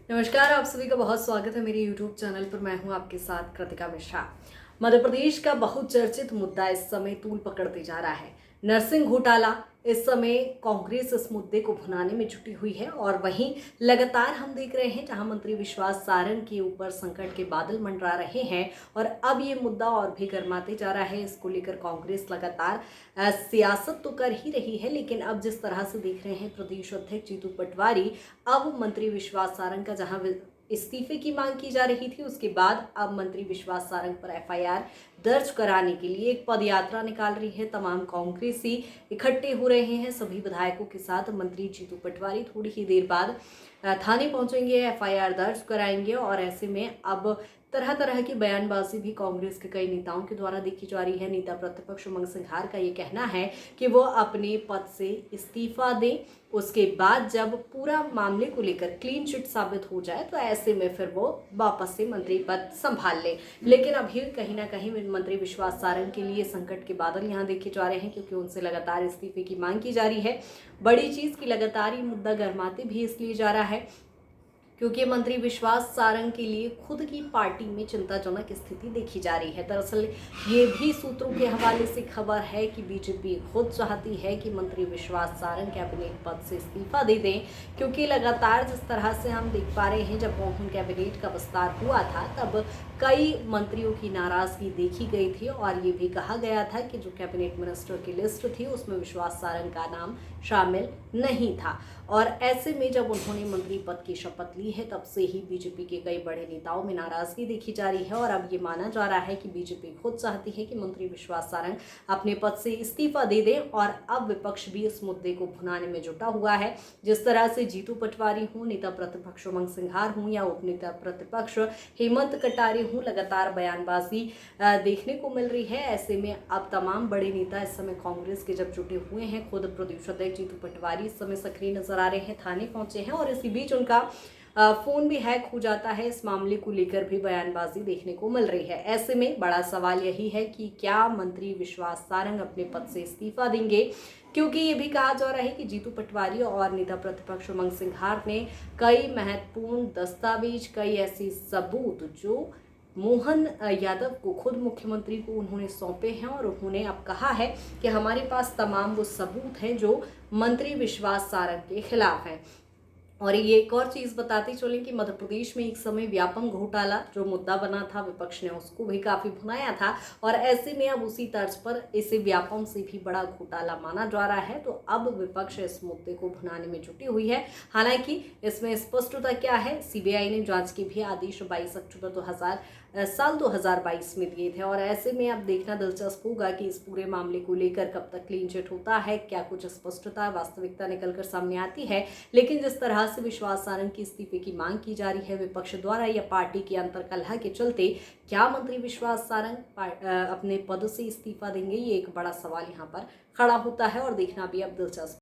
नमस्कार, आप सभी का बहुत स्वागत है मेरे YouTube चैनल पर। मैं हूं आपके साथ कृतिका मिश्रा। मध्य प्रदेश का बहुचर्चित मुद्दा इस समय तूल पकड़ते जा रहा है। नर्सिंग घोटाला। इस समय कांग्रेस इस मुद्दे को भुनाने में जुटी हुई है और वहीं लगातार हम देख रहे हैं जहां मंत्री विश्वास सारंग के ऊपर संकट के बादल मंडरा रहे हैं और अब ये मुद्दा और भी गर्माते जा रहा है। इसको लेकर कांग्रेस लगातार सियासत तो कर ही रही है, लेकिन अब जिस तरह से देख रहे हैं प्रदेश अध्यक्ष जीतू पटवारी, अब मंत्री विश्वास सारंग का जहां इस्तीफे की मांग की जा रही थी, उसके बाद अब मंत्री विश्वास सारंग पर एफआईआर दर्ज कराने के लिए एक पद यात्रा निकाल रही है। तमाम कांग्रेसी इकट्ठे हो रहे हैं। सभी विधायकों के साथ मंत्री जीतू पटवारी थोड़ी ही देर बाद थाने पहुंचेंगे, एफआईआर दर्ज कराएंगे और ऐसे में अब तरह तरह की बयानबाजी भी कांग्रेस के कई नेताओं के द्वारा देखी जा रही है। नेता प्रतिपक्ष उमंग सिंघार का ये कहना है कि वो अपने पद से इस्तीफा दें, उसके बाद जब पूरा मामले को लेकर क्लीन चिट साबित हो जाए तो ऐसे में फिर वो वापस से मंत्री पद संभाल लें। लेकिन अभी कहीं ना कहीं मंत्री विश्वास सारंग के लिए संकट के बादल यहाँ देखे जा रहे हैं, क्योंकि उनसे लगातार इस्तीफे की मांग की जा रही है। बड़ी चीज की लगातार ये मुद्दा गर्माते भी इसलिए जा रहा है क्योंकि मंत्री विश्वास सारंग के लिए खुद की पार्टी में चिंताजनक स्थिति देखी जा रही है। दरअसल ये भी सूत्रों के हवाले से खबर है कि बीजेपी खुद चाहती है कि मंत्री विश्वास सारंग कैबिनेट पद से इस्तीफा दे दें, क्योंकि लगातार जिस तरह से हम देख पा रहे हैं, जब मोहन कैबिनेट का विस्तार हुआ था तब कई मंत्रियों की नाराजगी देखी गई थी और ये भी कहा गया था कि जो कैबिनेट मिनिस्टर की लिस्ट थी उसमें विश्वास सारंग का नाम शामिल नहीं था। और ऐसे में जब उन्होंने मंत्री पद की शपथ ली है तब से ही बीजेपी के कई बड़े नेताओं में नाराजगी देखी जा रही है और अब ये माना जा रहा है कि बीजेपी खुद चाहती है कि मंत्री विश्वास सारंग अपने पद से इस्तीफा दे दें और अब विपक्ष भी इस मुद्दे को भुनाने में जुटा हुआ है। जिस तरह से जीतू पटवारी हूँ, नेता प्रतिपक्ष उमंग सिंघार हूँ या उपनेता प्रतिपक्ष हेमंत कटारे हूँ, लगातार बयानबाजी देखने को मिल रही है। ऐसे में अब तमाम बड़े नेता इस समय कांग्रेस के जब जुटे हुए हैं, खुद प्रदेश अध्यक्ष जीतू पटवारी इस समय सक्रिय नजर आ रहे हैं, थाने पहुंचे हैं और इसी बीच उनका फोन भी हैक हो जाता है। इस मामले को लेकर भी बयानबाजी देखने को मिल रही है। ऐसे में बड़ा सवाल यही है कि क्या मंत्री विश्वास सारंग अपने पद से इस्तीफा देंगे, क्योंकि ये भी कहा जा रहा है कि जीतू पटवारी और नेता प्रतिपक्ष उमंग सिंघार ने कई महत्वपूर्ण दस्तावेज, कई ऐसे सबूत जो मोहन यादव को, खुद मुख्यमंत्री को उन्होंने सौंपे हैं और उन्होंने अब कहा है कि हमारे पास तमाम वो सबूत हैं जो मंत्री विश्वास सारंग के खिलाफ हैं। और ये एक और चीज बताते चलें कि मध्य प्रदेश में एक समय व्यापम घोटाला जो मुद्दा बना था, विपक्ष ने उसको भी काफी भुनाया था और ऐसे में अब उसी तर्ज पर इसे व्यापम से भी बड़ा घोटाला माना जा रहा है। तो अब विपक्ष इस मुद्दे को भुनाने में जुटी हुई है। हालांकि इसमें स्पष्टता क्या है, सीबीआई ने जांच के भी आदेश 22 अक्टूबर साल 2022 में दिए थे और ऐसे में अब देखना दिलचस्प होगा कि इस पूरे मामले को लेकर कब तक क्लीन चिट होता है, क्या कुछ स्पष्टता, वास्तविकता निकलकर सामने आती है। लेकिन जिस तरह से विश्वास सारंग की इस्तीफे की मांग की जा रही है विपक्ष द्वारा या पार्टी की अंतर्कलह के चलते, क्या मंत्री विश्वास सारंग अपने पद से इस्तीफा देंगे, ये एक बड़ा सवाल यहाँ पर खड़ा होता है और देखना भी अब दिलचस्प